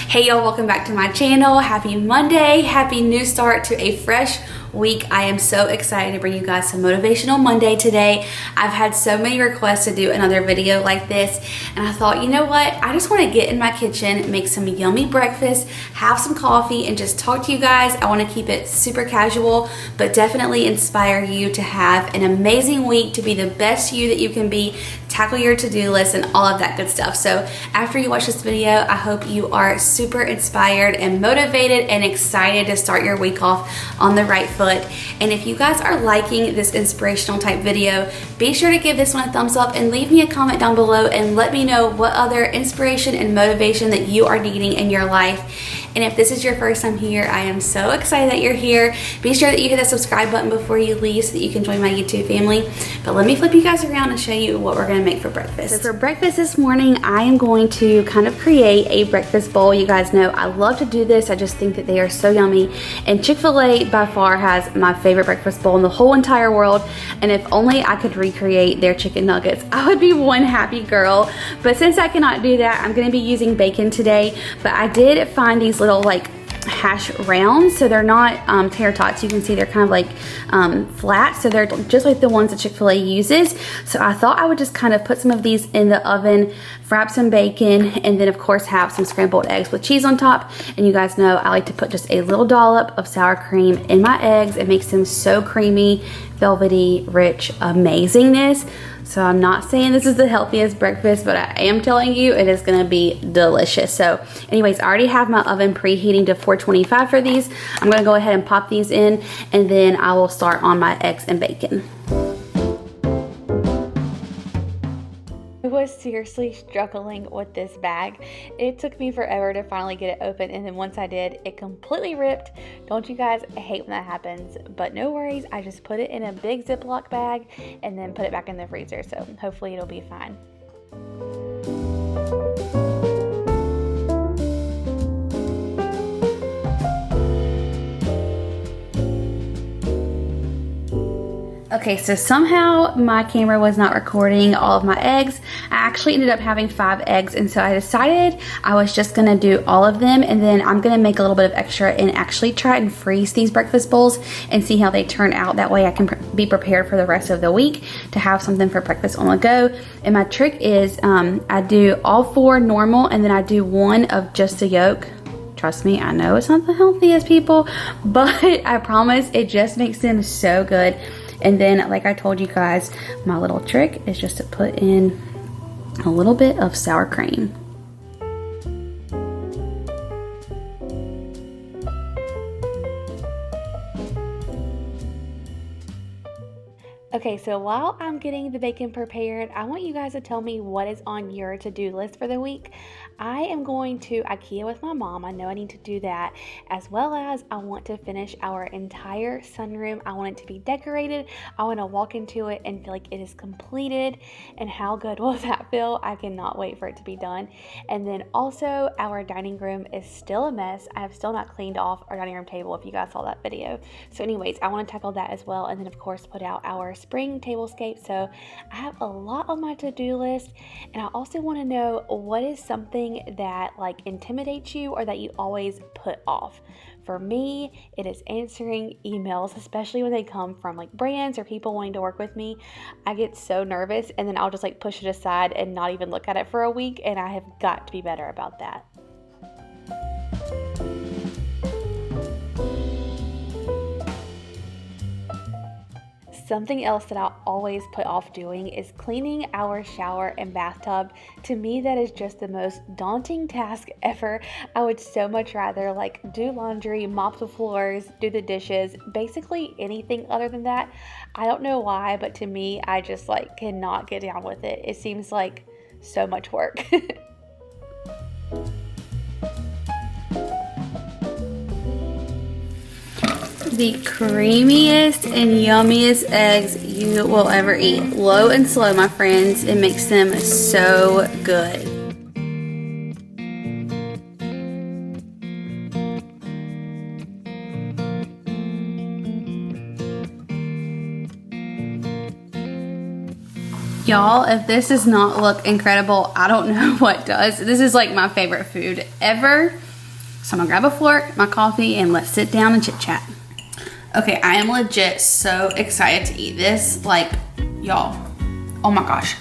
Hey y'all, welcome back to my channel. Happy Monday, happy new start to a fresh week. I am so excited to bring you guys some Motivational Monday today. I've had so many requests to do another video like this, and I thought, you know what? I just want to get in my kitchen, make some yummy breakfast, have some coffee, and just talk to you guys. I want to keep it super casual, but definitely inspire you to have an amazing week, to be the best you that you can be, tackle your to-do list, and all of that good stuff. So after you watch this video, I hope you are super inspired and motivated and excited to start your week off on the right foot. And if you guys are liking this inspirational type video, be sure to give this one a thumbs up and leave me a comment down below and let me know what other inspiration and motivation that you are needing in your life. And if this is your first time here, I am so excited that you're here. Be sure that you hit that subscribe button before you leave so that you can join my YouTube family. But let me flip you guys around and show you what we're gonna make for breakfast. So for breakfast this morning, I am going to kind of create a breakfast bowl. You guys know I love to do this. I just think that they are so yummy. And Chick-fil-A by far has my favorite breakfast bowl in the whole entire world. And if only I could recreate their chicken nuggets, I would be one happy girl. But since I cannot do that, I'm gonna be using bacon today. But I did find these little like hash rounds, so they're not tater tots. You can see they're kind of like flat, so they're just like the ones that Chick-fil-A uses. So I thought I would just kind of put some of these in the oven, wrap some bacon, and then of course have some scrambled eggs with cheese on top. And you guys know I like to put just a little dollop of sour cream in my eggs. It makes them so creamy, velvety, rich amazingness. So I'm not saying this is the healthiest breakfast, but I am telling you it is gonna be delicious. So anyways, I already have my oven preheating to 425 for these. I'm gonna go ahead and pop these in, and then I will start on my eggs and bacon. I was seriously struggling with this bag. It took me forever to finally get it open, and then once I did, it completely ripped. Don't you guys hate when that happens? But no worries, I just put it in a big Ziploc bag and then put it back in the freezer, so hopefully it'll be fine. Okay, so somehow my camera was not recording all of my eggs. I actually ended up having 5 eggs, and so I decided I was just gonna do all of them, and then I'm gonna make a little bit of extra and actually try and freeze these breakfast bowls and see how they turn out. That way I can be prepared for the rest of the week to have something for breakfast on the go. And my trick is I do all 4 normal, and then I do 1 of just the yolk. Trust me, I know it's not the healthiest, people, but I promise it just makes them so good. And then, like I told you guys, my little trick is just to put in a little bit of sour cream. Okay, so while I'm getting the bacon prepared, I want you guys to tell me what is on your to-do list for the week. I am going to IKEA with my mom. I know I need to do that, as well as I want to finish our entire sunroom. I want it to be decorated. I want to walk into it and feel like it is completed. And how good will that feel? I cannot wait for it to be done. And then also our dining room is still a mess. I have still not cleaned off our dining room table, if you guys saw that video. So anyways, I want to tackle that as well. And then of course put out our spring tablescape. So I have a lot on my to-do list, and I also want to know what is something that like intimidates you or that you always put off. For me, it is answering emails, especially when they come from like brands or people wanting to work with me. I get so nervous, and then I'll just like push it aside and not even look at it for a week, and I have got to be better about that. Something else that I always put off doing is cleaning our shower and bathtub. To me, that is just the most daunting task ever. I would so much rather like do laundry, mop the floors, do the dishes, basically anything other than that. I don't know why, but to me, I just like cannot get down with it. It seems like so much work. The creamiest and yummiest eggs you will ever eat. Low and slow, my friends. It makes them so good. Y'all, if this does not look incredible, I don't know what does. This is like my favorite food ever. So I'm gonna grab a fork, my coffee, and let's sit down and chit chat. Okay, I am legit so excited to eat this. Like, y'all, oh my gosh.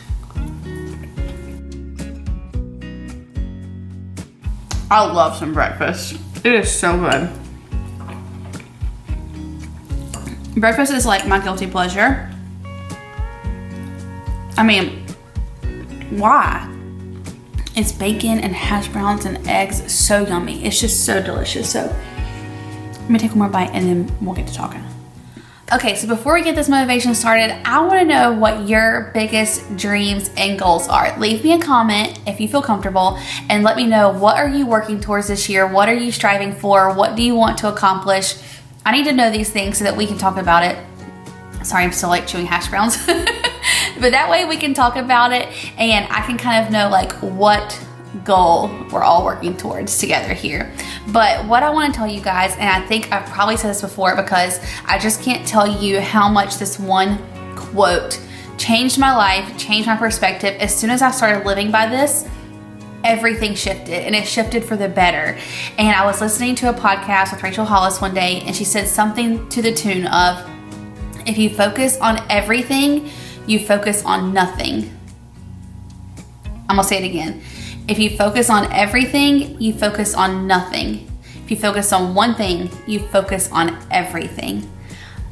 I love some breakfast. It is so good. Breakfast is like my guilty pleasure. I mean, why? It's bacon and hash browns and eggs. So yummy. It's just so delicious. So let me take one more bite and then we'll get to talking. Okay, so before we get this motivation started, I want to know what your biggest dreams and goals are. Leave me a comment if you feel comfortable and let me know, what are you working towards this year? What are you striving for? What do you want to accomplish? I need to know these things so that we can talk about it. Sorry, I'm still like chewing hash browns. But that way we can talk about it and I can kind of know like what goal we're all working towards together here. But what I want to tell you guys, and I think I've probably said this before because I just can't tell you how much this one quote changed my life, changed my perspective. As soon as I started living by this, everything shifted, and it shifted for the better. And I was listening to a podcast with Rachel Hollis one day, and she said something to the tune of, if you focus on everything, you focus on nothing. I'm gonna say it again. If you focus on everything, you focus on nothing. If you focus on one thing, you focus on everything.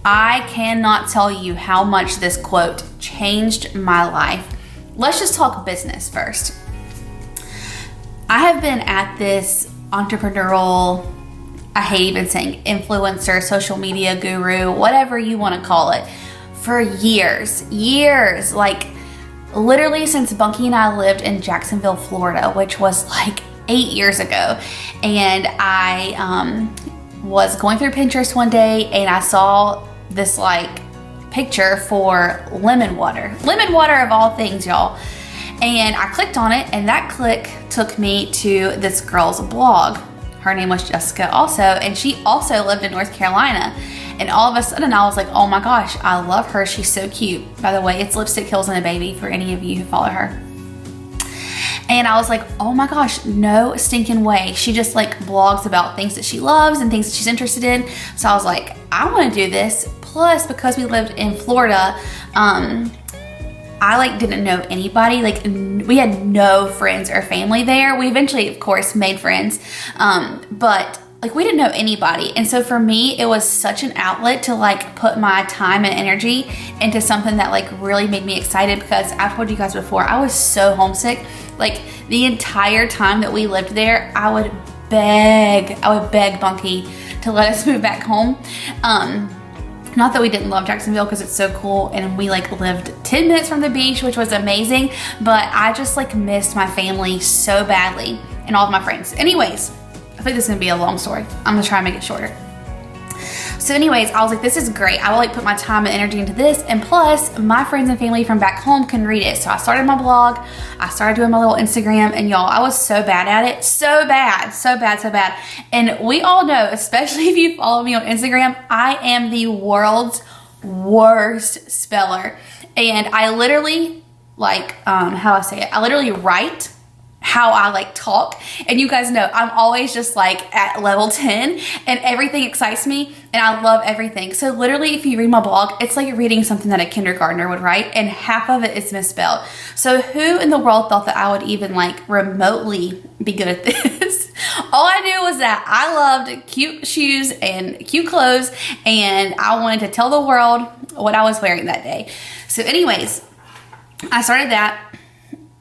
I cannot tell you how much this quote changed my life. Let's just talk business first. I have been at this entrepreneurial, I hate even saying influencer, social media guru, whatever you want to call it, for years, like literally since Bunky and I lived in Jacksonville, Florida, which was like 8 years ago. And I was going through Pinterest one day and I saw this like picture for lemon water of all things, y'all. And I clicked on it, and that click took me to this girl's blog. Her name was Jessica also, and she also lived in North Carolina. And all of a sudden I was like, oh my gosh, I love her. She's so cute. By the way, it's Lipstick Kills and a Baby for any of you who follow her. And I was like, oh my gosh, no stinking way. She just like blogs about things that she loves and things that she's interested in. So I was like, I want to do this. Plus, because we lived in Florida, I like didn't know anybody. Like we had no friends or family there. We eventually, of course, made friends. But like we didn't know anybody. And so for me, it was such an outlet to like put my time and energy into something that like really made me excited, because I've told you guys before, I was so homesick. Like the entire time that we lived there, I would beg Bunky to let us move back home. Not that we didn't love Jacksonville, because it's so cool, and we like lived 10 minutes from the beach, which was amazing, but I just like missed my family so badly and all of my friends. Anyways, I think this is gonna be a long story. I'm gonna try and make it shorter. So anyways, I was like, this is great. I will like put my time and energy into this, and plus my friends and family from back home can read it. So I started my blog, I started doing my little Instagram, and y'all, I was so bad at it. So bad. And we all know, especially if you follow me on Instagram, I am the world's worst speller. And I literally like, I literally write how I like talk, and you guys know I'm always just like at level 10 and everything excites me and I love everything. So literally if you read my blog, it's like reading something that a kindergartner would write, and half of it is misspelled. So who in the world thought that I would even like remotely be good at this? All I knew was that I loved cute shoes and cute clothes, and I wanted to tell the world what I was wearing that day. So anyways, I started that.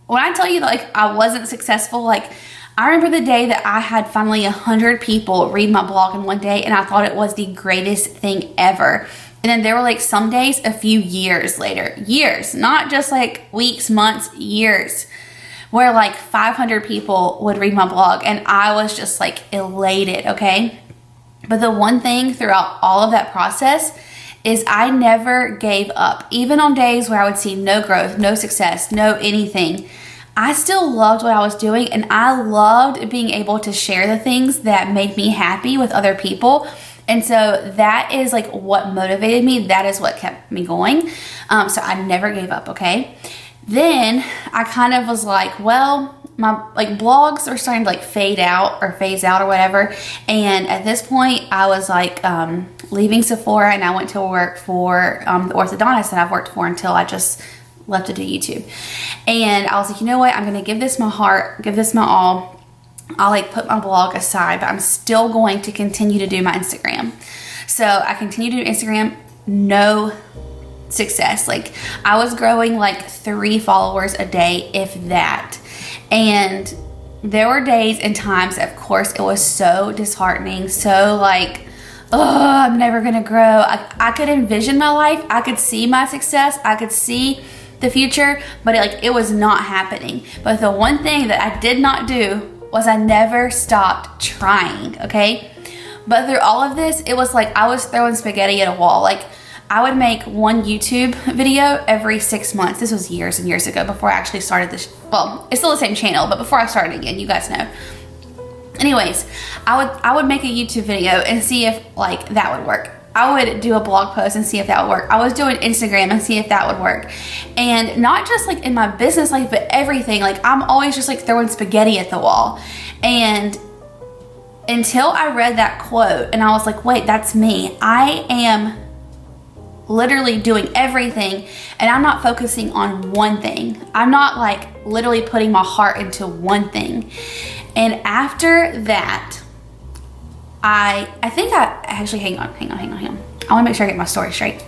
When I tell you like I wasn't successful, like I remember the day that I had finally 100 people read my blog in one day, and I thought it was the greatest thing ever. And then there were like some days a few years later, years, not just like weeks, months, years, where like 500 people would read my blog, and I was just like elated, okay? But the one thing throughout all of that process is I never gave up. Even on days where I would see no growth, no success, no anything, I still loved what I was doing, and I loved being able to share the things that made me happy with other people. And so that is like what motivated me. That is what kept me going. So I never gave up, okay? Then I kind of was like, well, my like blogs are starting to like fade out or phase out or whatever. And at this point I was like leaving Sephora, and I went to work for the orthodontist that I've worked for until I just left to do YouTube. And I was like, you know what, I'm gonna give this my heart, give this my all. I'll like put my blog aside, but I'm still going to continue to do my Instagram. So I continue to do Instagram, no success. Like I was growing like 3 followers a day, if that. And there were days and times, of course, it was so disheartening, so like, oh, I'm never gonna grow. I could envision my life, I could see my success, I could see the future, but it was not happening. But the one thing that I did not do was I never stopped trying, okay? But through all of this, it was like I was throwing spaghetti at a wall. Like I would make one YouTube video every 6 months. This was years and years ago before I actually started this. Well, it's still the same channel, but before I started again, you guys know. Anyways, I would make a YouTube video and see if like that would work. I would do a blog post and see if that would work. I was doing Instagram and see if that would work. And not just like in my business life, but everything. Like I'm always just like throwing spaghetti at the wall. And until I read that quote and I was like, wait, that's me. I am literally doing everything and I'm not focusing on one thing. I'm not like literally putting my heart into one thing. And after that, I think I actually, hang on. I wanna make sure I get my story straight.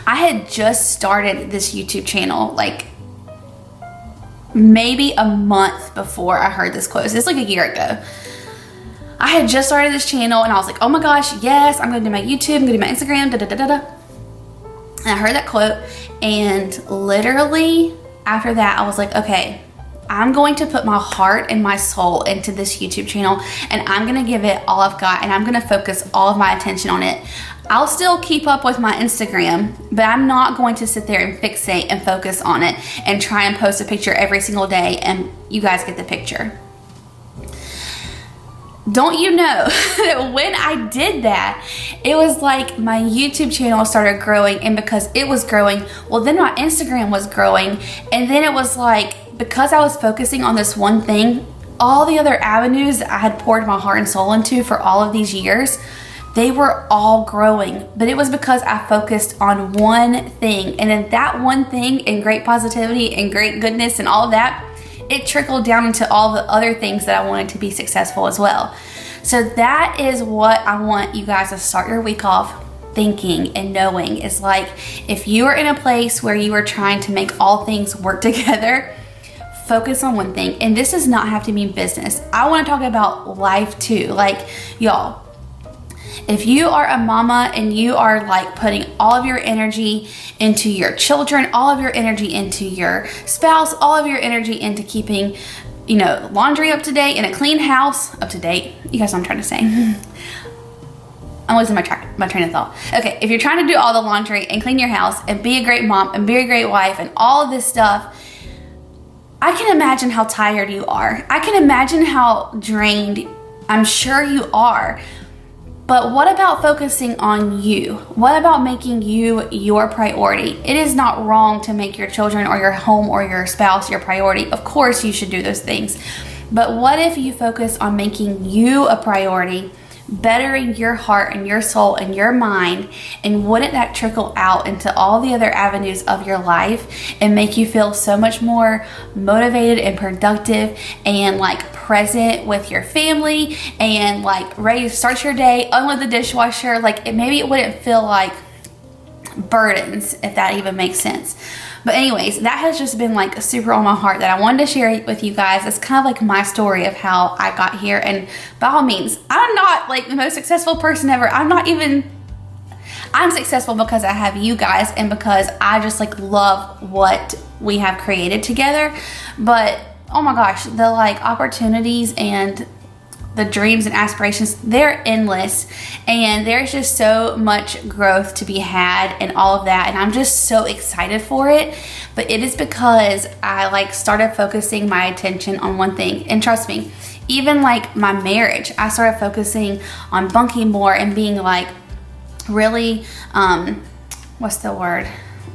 I had just started this YouTube channel like maybe a month before I heard this quote. So it's like a year ago. I had just started this channel and I was like, oh my gosh, yes, I'm gonna do my YouTube, I'm gonna do my Instagram, And I heard that quote, and literally after that, I was like, okay, I'm going to put my heart and my soul into this YouTube channel, and I'm gonna give it all I've got, and I'm gonna focus all of my attention on it. I'll still keep up with my Instagram, but I'm not going to sit there and fixate and focus on it and try and post a picture every single day, and you guys get the picture. Don't you know that when I did that, it was like my YouTube channel started growing, and because it was growing, well then my Instagram was growing, and then it was like, because I was focusing on this one thing, all the other avenues that I had poured my heart and soul into for all of these years, they were all growing. But it was because I focused on one thing, and then that one thing and great positivity and great goodness and all of that, it trickled down into all the other things that I wanted to be successful as well. So that is what I want you guys to start your week off thinking and knowing, is like, if you are in a place where you are trying to make all things work together, focus on one thing. And this does not have to mean business. I want to talk about life too. Like, y'all, if you are a mama and you are like putting all of your energy into your children, all of your energy into your spouse, all of your energy into keeping, you know, laundry up to date and a clean house up to date. You guys know what I'm trying to say. I'm losing my train of thought. Okay, if you're trying to do all the laundry and clean your house and be a great mom and be a great wife and all of this stuff, I can imagine how tired you are. I can imagine how drained I'm sure you are. But what about focusing on you? What about making you your priority? It is not wrong to make your children or your home or your spouse your priority. Of course you should do those things. But what if you focus on making you a priority, bettering your heart and your soul and your mind, and wouldn't that trickle out into all the other avenues of your life and make you feel so much more motivated and productive and like present with your family and like ready to start your day, unload the dishwasher? Like maybe it wouldn't feel like burdens, if that even makes sense. But anyways, that has just been like super on my heart that I wanted to share with you guys. It's kind of like my story of how I got here. And by all means, I'm not like the most successful person ever. I'm successful because I have you guys and because I just like love what we have created together. But oh my gosh, the like opportunities and the dreams and aspirations, they're endless, and there's just so much growth to be had and all of that, and I'm just so excited for it. But it is because I like started focusing my attention on one thing. And trust me, even like my marriage, I started focusing on bunking more and being like really what's the word,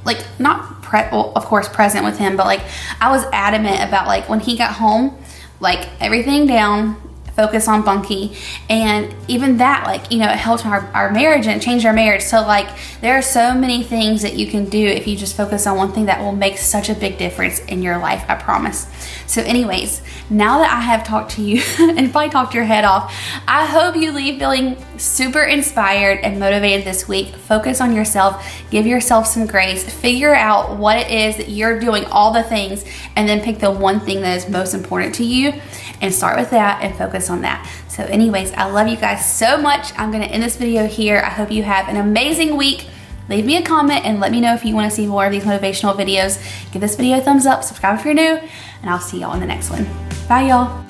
like not of course present with him, but like I was adamant about like when he got home, like everything down, focus on Bunky. And even that, like, you know, it helped our marriage and it changed our marriage. So like there are so many things that you can do if you just focus on one thing that will make such a big difference in your life, I promise. So anyways, now that I have talked to you and probably talked your head off, I hope you leave feeling super inspired and motivated this week. Focus on yourself, give yourself some grace, figure out what it is that you're doing, all the things, and then pick the one thing that is most important to you and start with that and focus on that. So anyways, I love you guys so much. I'm gonna end this video here. I hope you have an amazing week. Leave me a comment and let me know if you want to see more of these motivational videos. Give this video a thumbs up, subscribe if you're new, and I'll see y'all in the next one. Bye y'all.